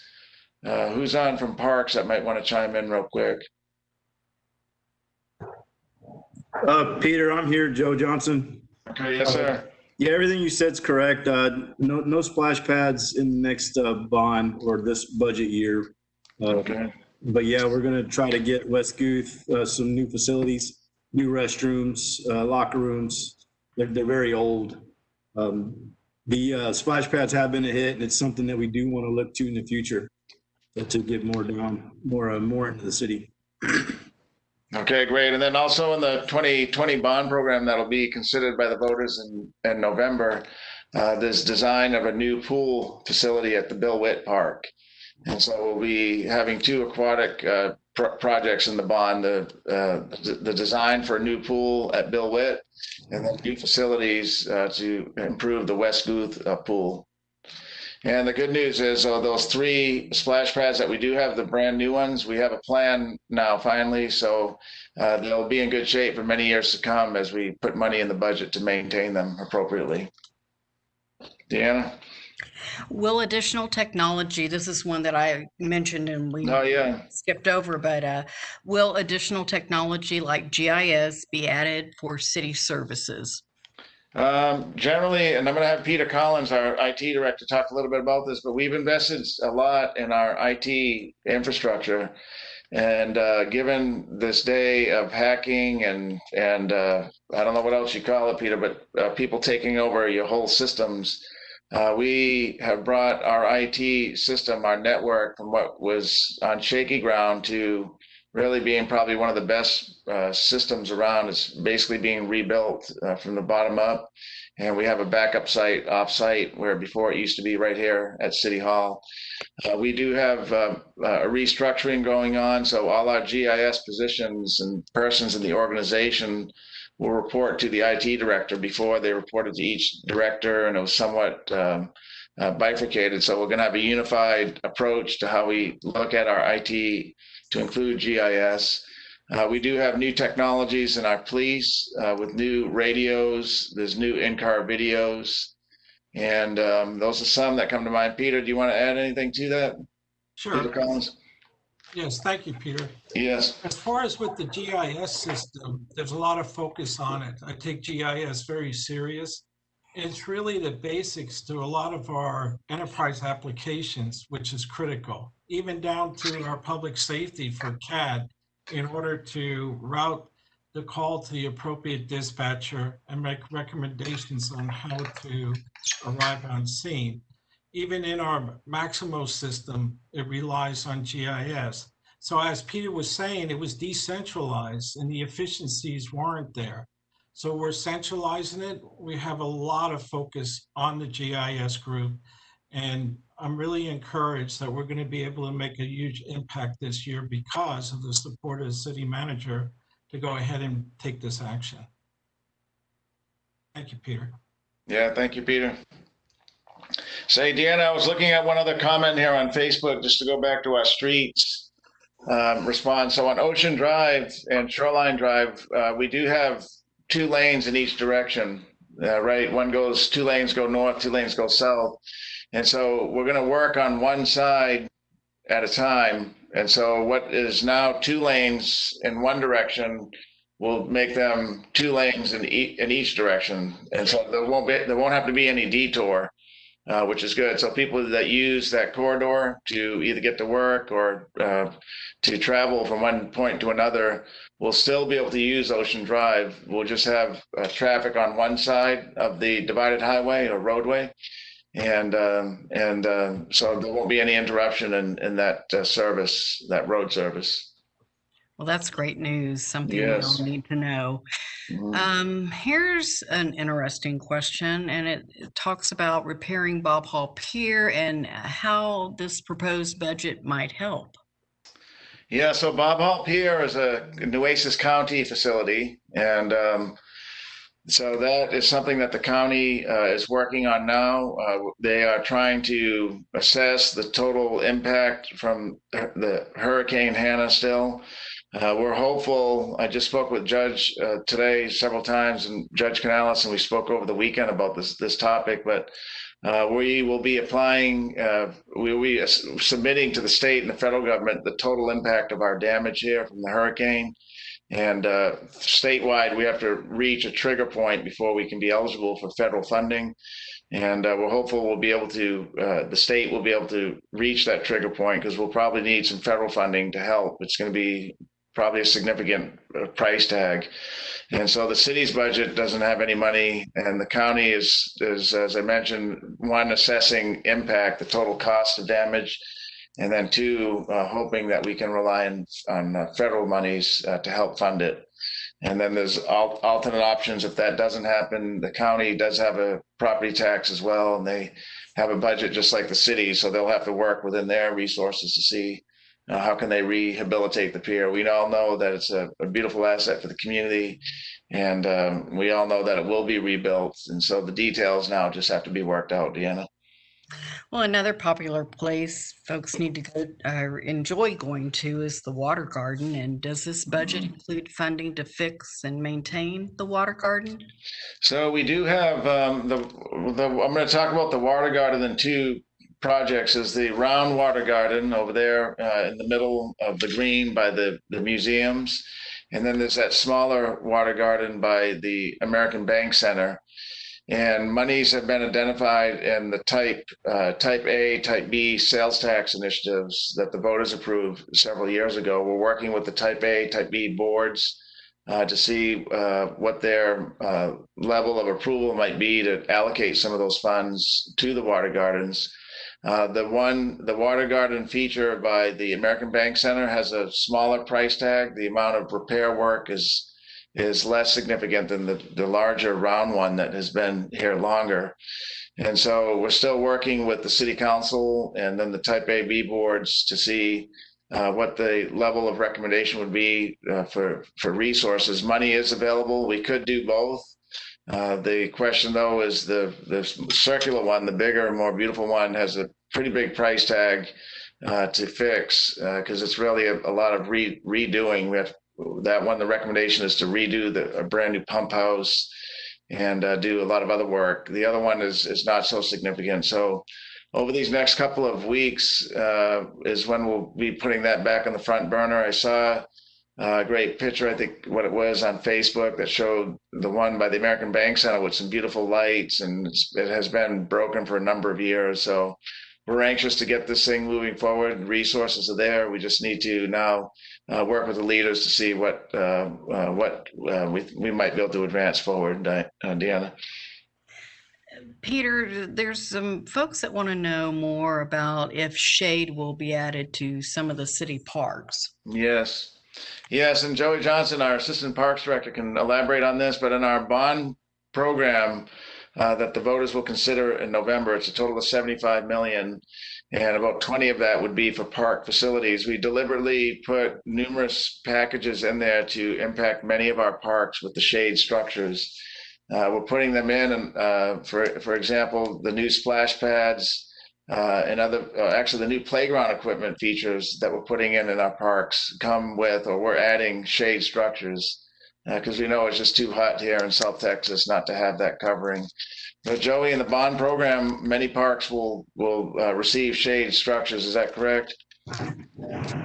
Who's on from parks that might want to chime in real quick? Peter, I'm here, Joe Johnson. Okay, yes, sir. Yeah, everything you said's correct. No splash pads in the next bond or this budget year. Okay. But yeah, we're going to try to get West Guth some new facilities, new restrooms, locker rooms. They're very old. The splash pads have been a hit, and it's something that we do want to look to in the future to get more into the city. Okay, great. And then also in the 2020 bond program that'll be considered by the voters in November, there's design of a new pool facility at the Bill Witt Park. And so we'll be having 2 aquatic projects in the bond, the design for a new pool at Bill Witt, and then new facilities to improve the West Guth pool. And the good news is those 3 splash pads that we do have, the brand new ones, we have a plan now finally. So they'll be in good shape for many years to come as we put money in the budget to maintain them appropriately. Deanna? Will additional technology, this is one that I mentioned and we skipped over, but will additional technology like GIS be added for city services? Generally, and I'm going to have Peter Collins, our IT director, talk a little bit about this, but we've invested a lot in our IT infrastructure. And given this day of hacking and I don't know what else you call it, Peter, but people taking over your whole systems, we have brought our IT system, our network, from what was on shaky ground to really being probably one of the best systems around. It's basically being rebuilt from the bottom up. And we have a backup site off-site where before it used to be right here at City Hall. We do have a restructuring going on, so all our GIS positions and persons in the organization will report to the IT director. Before, they reported to each director, and it was somewhat bifurcated. So we're going to have a unified approach to how we look at our IT to include GIS. We do have new technologies in our police with new radios. There's new in-car videos. And those are some that come to mind. Peter, do you want to add anything to that? Sure. Peter Collins? Yes, thank you, Peter. Yes. As far as with the GIS system, there's a lot of focus on it. I take GIS very serious. It's really the basics to a lot of our enterprise applications, which is critical, even down to our public safety for CAD, in order to route the call to the appropriate dispatcher and make recommendations on how to arrive on scene. Even in our Maximo system, it relies on GIS. So as Peter was saying, it was decentralized and the efficiencies weren't there. So we're centralizing it. We have a lot of focus on the GIS group. And I'm really encouraged that we're going to be able to make a huge impact this year because of the support of the city manager to go ahead and take this action. Thank you, Peter. Yeah, thank you, Peter. Say, Deanna, I was looking at one other comment here on Facebook, just to go back to our streets response. So on Ocean Drive and Shoreline Drive, we do have 2 lanes in each direction, right? Two lanes go north, 2 lanes go south. And so we're going to work on one side at a time. And so what is now 2 lanes in one direction will make them 2 lanes in each direction. And so there won't have to be any detour, which is good. So people that use that corridor to either get to work or to travel from one point to another will still be able to use Ocean Drive. We'll just have traffic on one side of the divided highway or roadway. And so there won't be any interruption in that service, that road service. Well, that's great news, something Yes. we all need to know. Here's an interesting question, and it talks about repairing Bob Hall Pier and how this proposed budget might help. Yeah, so Bob Hall Pier is a Nueces County facility, and so that is something that the county is working on now. They are trying to assess the total impact from the Hurricane Hannah still. We're hopeful. I just spoke with Judge today several times, and Judge Canales, and we spoke over the weekend about this topic, but we will be applying, we will be submitting to the state and the federal government the total impact of our damage here from the hurricane. And statewide, we have to reach a trigger point before we can be eligible for federal funding. And we're hopeful we'll be able to, the state will be able to reach that trigger point, because we'll probably need some federal funding to help. It's going to be probably a significant price tag. And so the city's budget doesn't have any money, and the county is, as I mentioned, one, assessing impact, the total cost of damage, and then 2, hoping that we can rely on federal monies to help fund it. And then there's alternate options if that doesn't happen. The county does have a property tax as well, and they have a budget just like the city, so they'll have to work within their resources to see how can they rehabilitate the pier. We all know that it's a beautiful asset for the community, and we all know that it will be rebuilt. And so the details now just have to be worked out, Deanna. Well, another popular place folks need to go enjoy going to is the Water Garden. And does this budget include funding to fix and maintain the Water Garden? So we do have I'm going to talk about the Water Garden in 2 projects. Is the round Water Garden over there in the middle of the green by the museums, and then there's that smaller Water Garden by the American Bank Center. And monies have been identified in the type A, type B sales tax initiatives that the voters approved several years ago. We're working with the type A, type B boards to see what their level of approval might be to allocate some of those funds to the water gardens. The water garden feature by the American Bank Center has a smaller price tag. The amount of repair work is less significant than the larger round one that has been here longer. And so we're still working with the city council and then the type A, B boards to see what the level of recommendation would be for resources. Money is available. We could do both. The question though is the circular one, the bigger, more beautiful one, has a pretty big price tag to fix because it's really a lot of redoing. We have that one. The recommendation is to redo a brand new pump house and do a lot of other work. The other one is not so significant. So over these next couple of weeks is when we'll be putting that back on the front burner. I saw a great picture, I think what it was on Facebook, that showed the one by the American Bank Center with some beautiful lights, and it has been broken for a number of years. So we're anxious to get this thing moving forward. Resources are there. We just need to now work with the leaders to see what we might be able to advance forward. Deanna. Peter, there's some folks that want to know more about if shade will be added to some of the city parks. Yes, and Joey Johnson, our Assistant Parks Director, can elaborate on this, but in our bond program that the voters will consider in November, it's a total of $75 million, and about 20 of that would be for park facilities. We deliberately put numerous packages in there to impact many of our parks with the shade structures. We're putting them in, and for example, the new splash pads, and actually the new playground equipment features that we're putting in our parks come with, or we're adding shade structures because we know it's just too hot here in South Texas not to have that covering. But Joey, in the bond program, many parks will receive shade structures. Is that correct?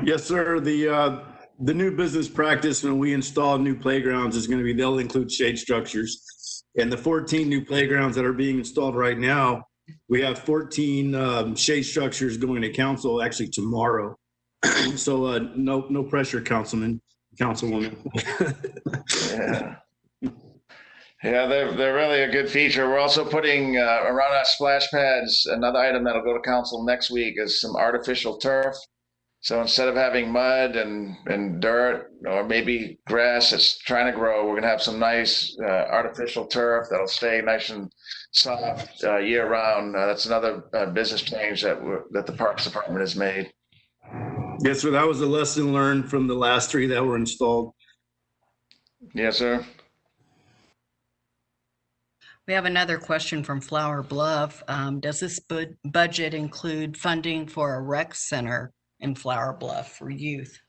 Yes, sir. The new business practice when we install new playgrounds is going to be they'll include shade structures. And the 14 new playgrounds that are being installed right now, we have 14 shade structures going to council actually tomorrow. So no pressure, councilwoman. Yeah, they're really a good feature. We're also putting around our splash pads, another item that'll go to council next week is some artificial turf. So instead of having mud and dirt or maybe grass that's trying to grow, we're going to have some nice artificial turf that'll stay nice and soft year round. That's another business change that the Parks Department has made. Yes, sir. That was a lesson learned from the last 3 that were installed. Yes, sir. We have another question from Flower Bluff. Does this budget include funding for a rec center in Flower Bluff for youth?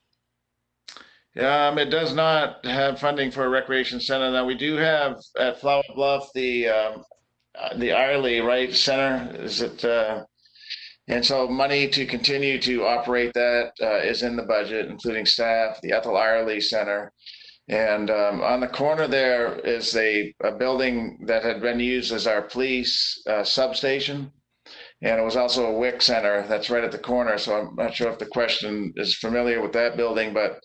It does not have funding for a recreation center. Now we do have at Flower Bluff the Irely right center. Is it? And so money to continue to operate that is in the budget, including staff, the Ethel Irely Center. And on the corner there is a building that had been used as our police substation. And it was also a WIC center that's right at the corner. So I'm not sure if the question is familiar with that building, but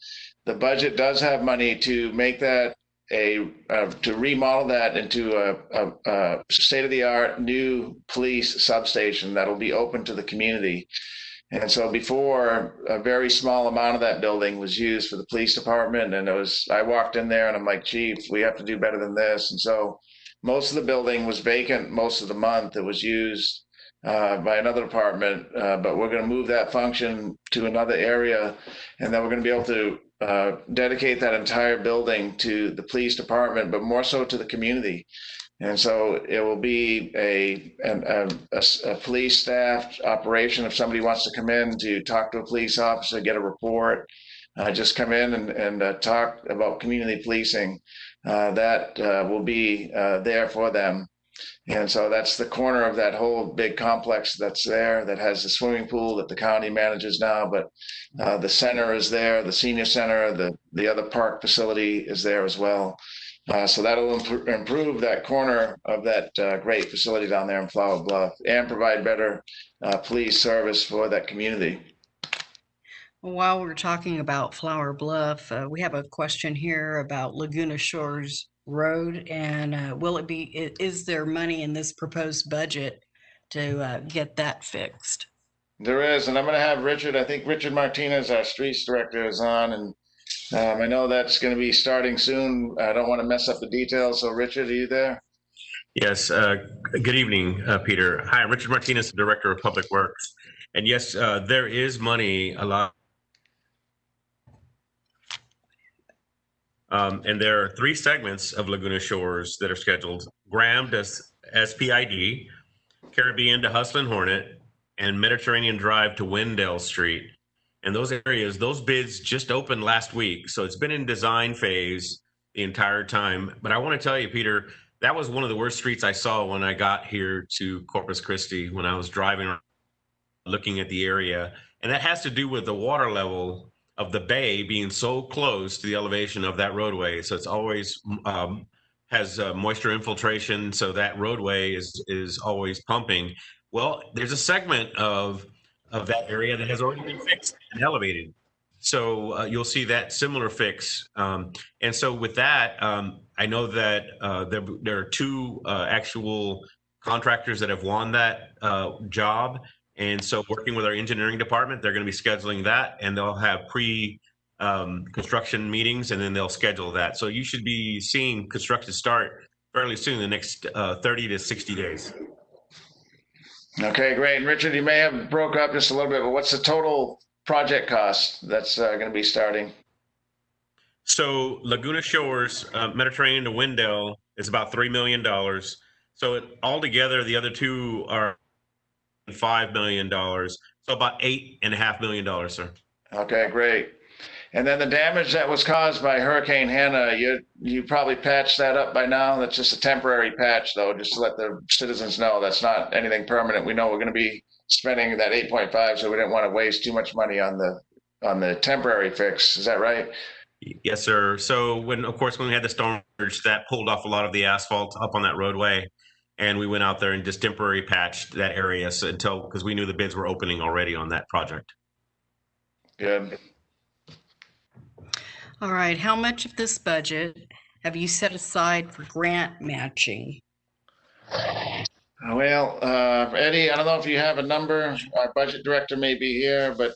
the budget does have money to make that to remodel that into a state-of-the-art new police substation that'll be open to the community. And so before, a very small amount of that building was used for the police department. And I walked in there and I'm like, Chief, we have to do better than this. And so most of the building was vacant most of the month. It was used by another department, but we're going to move that function to another area. And then we're going to be able to dedicate that entire building to the police department, but more so to the community. And so it will be a police staff operation. If somebody wants to come in to talk to a police officer, get a report, just come in and talk about community policing. That will be there for them. And so that's the corner of that whole big complex that's there that has the swimming pool that the county manages now. But the center is there, the senior center, the other park facility is there as well. So that'll improve that corner of that great facility down there in Flower Bluff and provide better police service for that community. While we're talking about Flower Bluff, we have a question here about Laguna Shores Road, and is there money in this proposed budget to get that fixed? There is, and I'm going to have Richard, I think Richard Martinez, our streets director, is on, and I know that's going to be starting soon. I don't want to mess up the details. So Richard, are you there? Yes, good evening, Peter. Hi, I'm Richard Martinez, the Director of Public Works. And yes, there is money allowed. And there are 3 segments of Laguna Shores that are scheduled: Graham to SPID, Caribbean to Hustle and Hornet, and Mediterranean Drive to Wendell Street. And those areas, those bids just opened last week. So it's been in design phase the entire time. But I want to tell you, Peter, that was one of the worst streets I saw when I got here to Corpus Christi, when I was driving around looking at the area. And that has to do with the water level of the bay being so close to the elevation of that roadway. So it's always has moisture infiltration. So that roadway is always pumping. Well, there's a segment of that area that has already been fixed and elevated. So you'll see that similar fix. And so with that, I know that there are 2 actual contractors that have won that job. And so working with our engineering department, they're going to be scheduling that, and they'll have construction meetings, and then they'll schedule that. So you should be seeing construction start fairly soon, the next 30 to 60 days. Okay, great. And Richard, you may have broke up just a little bit, but what's the total project cost that's going to be starting? So Laguna Shores, Mediterranean to Wendell is about $3 million. So altogether, the other 2 are $5 million. So about $8.5 million, sir. Okay, great. And then the damage that was caused by Hurricane Hannah, you probably patched that up by now. That's just a temporary patch, though, just to let the citizens know that's not anything permanent. We know we're going to be spending that 8.5, so we didn't want to waste too much money on the temporary fix. Is that right? Yes, sir. So when we had the storm surge, that pulled off a lot of the asphalt up on that roadway, and we went out there and just temporary patched that area because we knew the bids were opening already on that project. Good. All right, how much of this budget have you set aside for grant matching? Well, Eddie, I don't know if you have a number. Our budget director may be here, but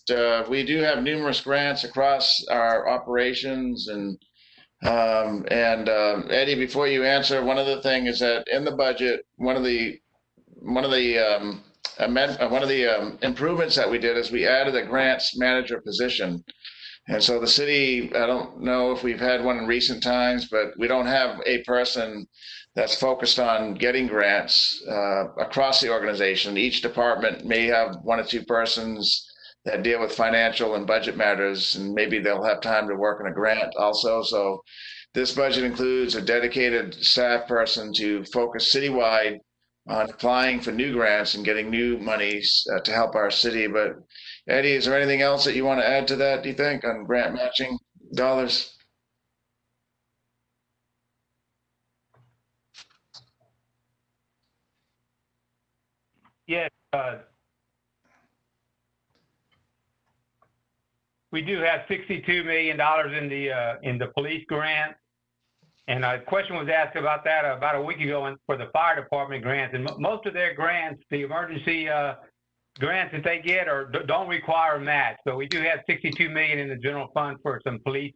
we do have numerous grants across our operations. And Eddie, before you answer, one of the things is that in the budget, one of the improvements that we did is we added a grants manager position. And so the city, I don't know if we've had one in recent times, but we don't have a person that's focused on getting grants across the organization. Each department may have 1 or 2 persons that deal with financial and budget matters, and maybe they'll have time to work on a grant also. So this budget includes a dedicated staff person to focus citywide on applying for new grants and getting new monies to help our city. But Eddie, is there anything else that you want to add to that, do you think, on grant matching dollars? Yes, we do have $62 million in the police grant. And a question was asked about that about a week ago for the fire department grants. And most of their grants, the emergency grants that they get don't require a match. So we do have $62 million in the general fund for some police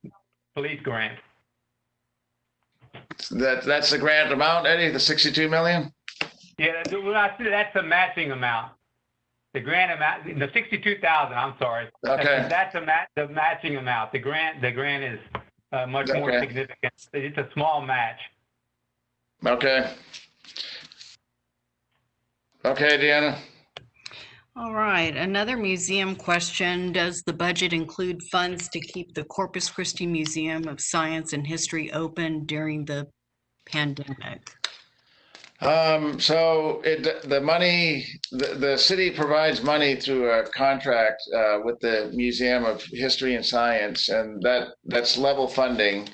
grants. That's the grant amount, Eddie, the 62 million? Yeah, that's the matching amount. The grant amount, the 62,000. I'm sorry. Okay. That's the matching amount. The grant is much more significant. It's a small match. Okay. Okay, Deanna. All right, another museum question. Does the budget include funds to keep the Corpus Christi Museum of Science and History open during the pandemic? So the city provides money through a contract with the Museum of History and Science, and that's level funding.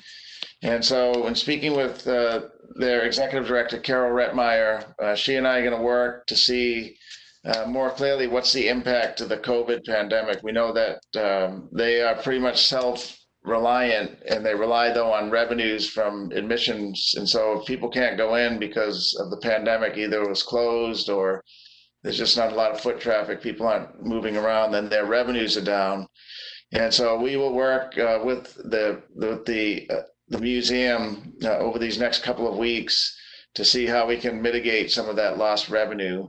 And so in speaking with their executive director, Carol Rettmeyer, she and I are going to work to see more clearly what's the impact of the COVID pandemic. We know that they are pretty much self-reliant, and they rely though on revenues from admissions. And so if people can't go in because of the pandemic, either it was closed or there's just not a lot of foot traffic, people aren't moving around, then their revenues are down. And so we will work with the museum over these next couple of weeks to see how we can mitigate some of that lost revenue.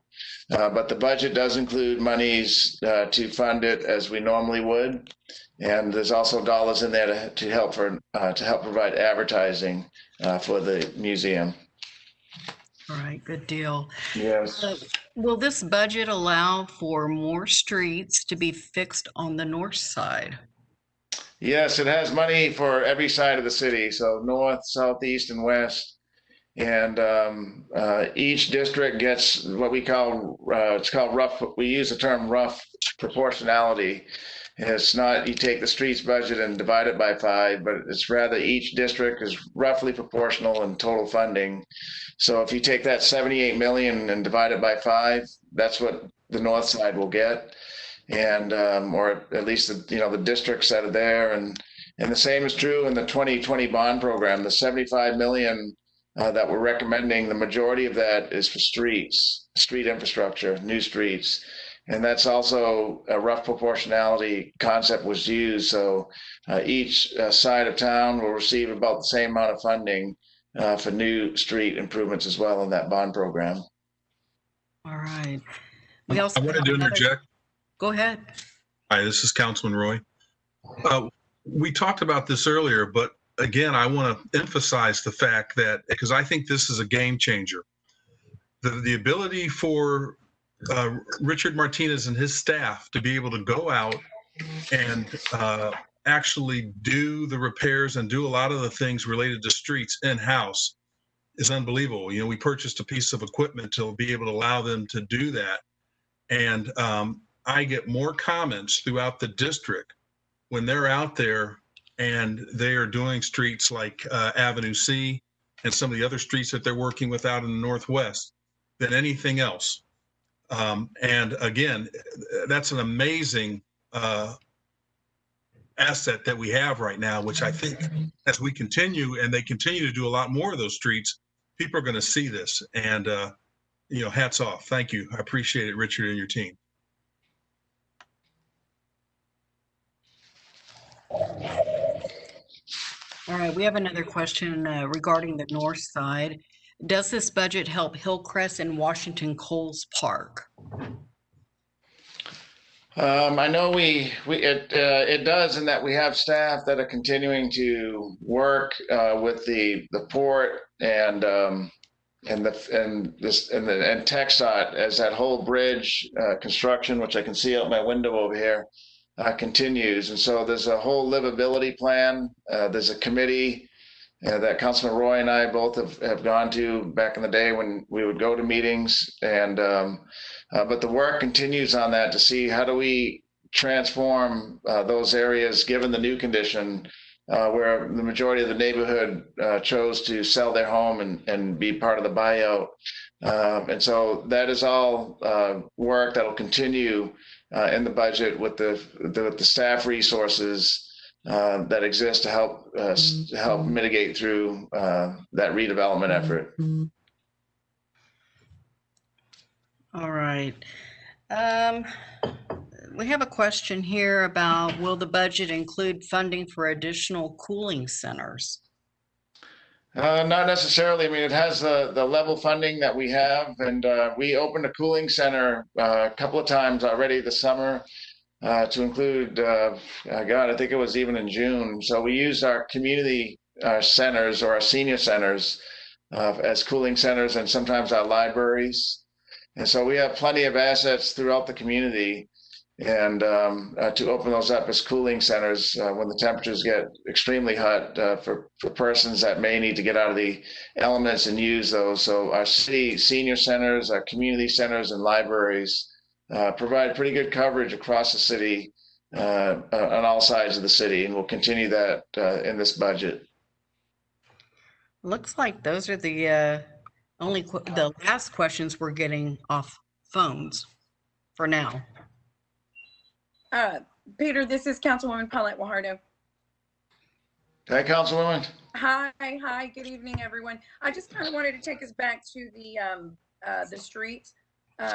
But the budget does include monies to fund it as we normally would. And there's also dollars in there to help provide advertising for the museum. All right, good deal. Yes. Will this budget allow for more streets to be fixed on the north side? Yes, it has money for every side of the city, so north, south, east, and west. And each district gets what we call, it's called rough, we use the term rough proportionality. It's not you take the streets budget and divide it by 5, but it's rather each district is roughly proportional in total funding. So if you take that 78 million and divide it by 5, that's what the north side will get. And or at least the districts that are there. And the same is true in the 2020 bond program. The 75 million that we're recommending, the majority of that is for streets, street infrastructure, new streets. And that's also a rough proportionality concept was used. So each side of town will receive about the same amount of funding for new street improvements as well in that bond program. All right. We also I wanted to interject. Go ahead. Hi, this is Councilman Roy. We talked about this earlier, but again, I want to emphasize the fact that, because I think this is a game changer, the ability for Richard Martinez and his staff to be able to go out and actually do the repairs and do a lot of the things related to streets in-house is unbelievable. We purchased a piece of equipment to be able to allow them to do that. And I get more comments throughout the district when they're out there and they are doing streets like Avenue C and some of the other streets that they're working with out in the Northwest than anything else. And again, that's an amazing asset that we have right now, which I think as we continue and they continue to do a lot more of those streets, people are going to see this. And, hats off. Thank you. I appreciate it, Richard, and your team. All right, we have another question regarding the north side. Does this budget help Hillcrest and Washington Coles Park? I know it does, in that we have staff that are continuing to work with the port and TxDOT as that whole bridge construction, which I can see out my window over here, continues. And so there's a whole livability plan. There's a committee that Councilman Roy and I both have gone to back in the day when we would go to meetings. And but the work continues on that to see how do we transform those areas given the new condition where the majority of the neighborhood chose to sell their home and be part of the buyout. And so that is all work that will continue in the budget with the staff resources that exist to help mitigate through that redevelopment effort. All right. We have a question here about, will the budget include funding for additional cooling centers? Not necessarily. I mean, it has the level funding that we have, and we opened a cooling center a couple of times already this summer to include, I think it was even in June. So we used our community centers or our senior centers as cooling centers, and sometimes our libraries. And so we have plenty of assets throughout the community, and to open those up as cooling centers when the temperatures get extremely hot for persons that may need to get out of the elements and use those. So our city senior centers, our community centers, and libraries provide pretty good coverage across the city on all sides of the city, and we'll continue that in this budget. Looks like those are the the last questions we're getting off phones for now. Peter, this is Councilwoman Paulette Guajardo. Hey, Councilwoman. Hi, good evening, everyone. I just kind of wanted to take us back to the streets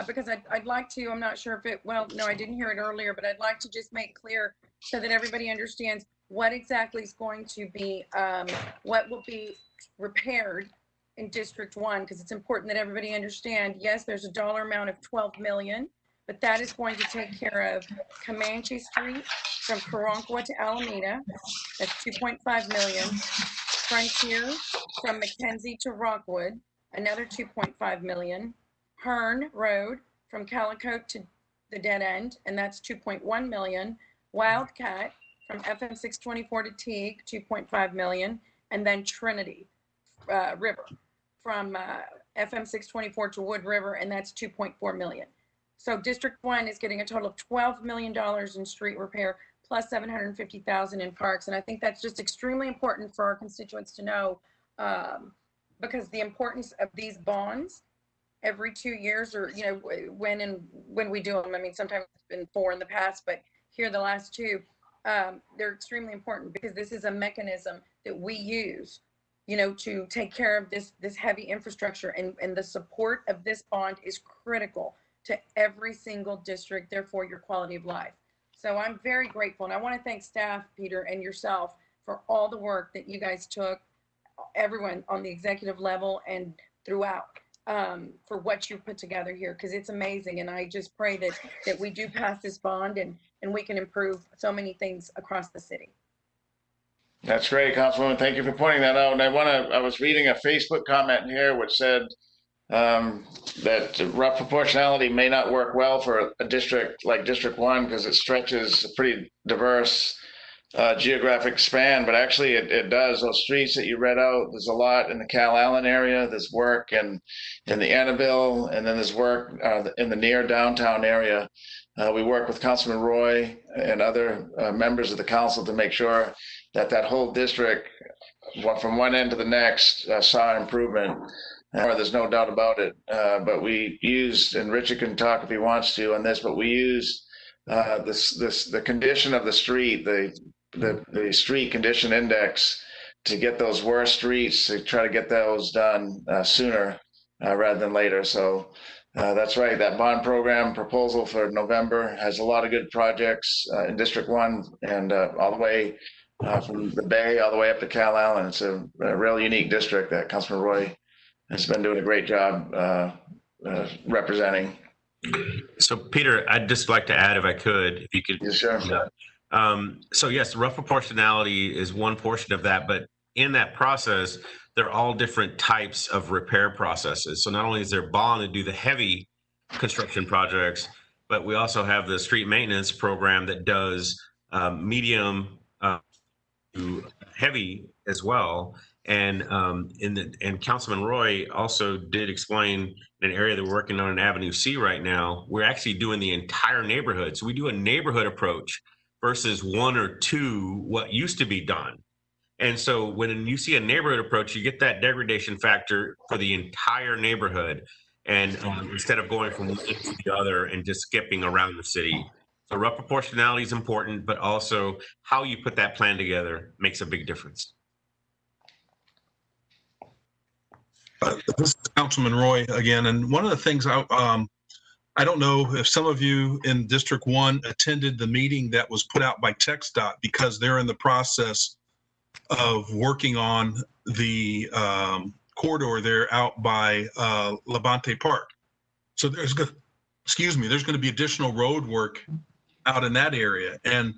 because I'd like to, I'm not sure if it, well, no, I didn't hear it earlier, but I'd like to just make clear so that everybody understands what exactly is going to be, what will be repaired in District 1, because it's important that everybody understand, yes, there's a dollar amount of 12 million, but that is going to take care of Comanche Street from Caronquo to Alameda. That's 2.5 million. Frontier from Mackenzie to Rockwood, another 2.5 million. Hearn Road from Calicote to the dead end, and that's 2.1 million. Wildcat from FM 624 to Teague, 2.5 million. And then Trinity River from FM 624 to Wood River, and that's 2.4 million. So District 1 is getting a total of $12 million in street repair, plus 750,000 in parks. And I think that's just extremely important for our constituents to know, because the importance of these bonds every 2 years, or, you know, when we do them, I mean, sometimes it's been 4 in the past, but here the last 2, they're extremely important because this is a mechanism that we use, you know, to take care of this heavy infrastructure, and the support of this bond is critical to every single district, therefore your quality of life. So I'm very grateful, and I want to thank staff, Peter, and yourself for all the work that you guys took, everyone on the executive level and throughout, for what you put together here, because it's amazing. And I just pray that we do pass this bond and we can improve so many things across the city. That's great, Councilwoman. Thank you for pointing that out. And I was reading a Facebook comment here which said that rough proportionality may not work well for a district like District 1 because it stretches a pretty diverse geographic span, but actually it does. Those streets that you read out, there's a lot in the Cal Allen area, there's work in the Annabelle, and then there's work in the near downtown area. We work with Councilman Roy and other members of the council to make sure that whole district, from one end to the next, saw improvement. There's no doubt about it. But we used, and Richard can talk if he wants to on this, but we used the condition of the street, the street condition index, to get those worst streets, to try to get those done sooner rather than later. So that's right. That bond program proposal for November has a lot of good projects in District 1 and all the way from the Bay all the way up to Cal Allen. It's a real unique district that Councilman Roy has been doing a great job representing. So Peter, I'd just like to add, if I could, if you could. Yes, sure. So yes, rough proportionality is one portion of that, but in that process, they're all different types of repair processes. So not only is there bond to do the heavy construction projects, but we also have the street maintenance program that does medium to heavy as well. And Councilman Roy also did explain an area that we're working on in Avenue C right now. We're actually doing the entire neighborhood. So we do a neighborhood approach versus 1 or 2, what used to be done. And so when you see a neighborhood approach, you get that degradation factor for the entire neighborhood. And instead of going from one to the other and just skipping around the city. So rough proportionality is important, but also how you put that plan together makes a big difference. This is Councilman Roy again, and one of the things I don't know if some of you in District 1 attended the meeting that was put out by TxDOT, because they're in the process of working on the corridor there out by Levante Park. So there's going to be additional road work out in that area. And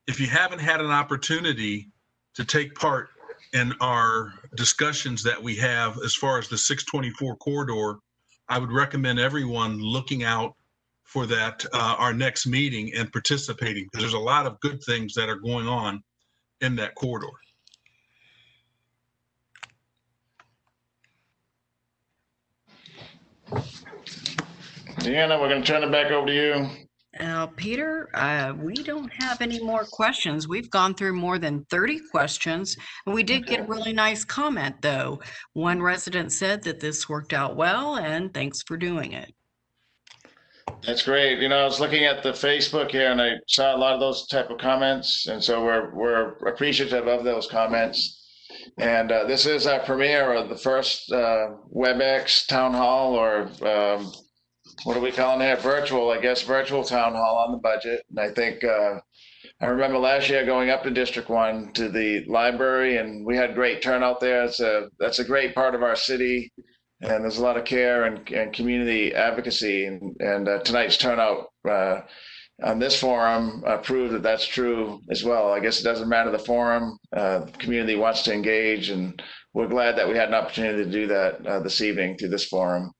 if you haven't had an opportunity to take part in our discussions that we have as far as the 624 corridor, I would recommend everyone looking out for that, our next meeting, and participating, because there's a lot of good things that are going on in that corridor. Deanna, we're going to turn it back over to you. Peter, we don't have any more questions. We've gone through more than 30 questions. And we did get a really nice comment, though. One resident said that this worked out well, and thanks for doing it. That's great. You know, I was looking at the Facebook here and I saw a lot of those type of comments. And so we're appreciative of those comments. And this is our premiere of the first WebEx town hall, or what are we calling it? Virtual, I guess, virtual town hall on the budget. And I think I remember last year going up to District 1 to the library, and we had great turnout there. That's a great part of our city, and there's a lot of care and community advocacy. And tonight's turnout on this forum proved that that's true as well. I guess it doesn't matter the forum, the community wants to engage, and we're glad that we had an opportunity to do that this evening through this forum.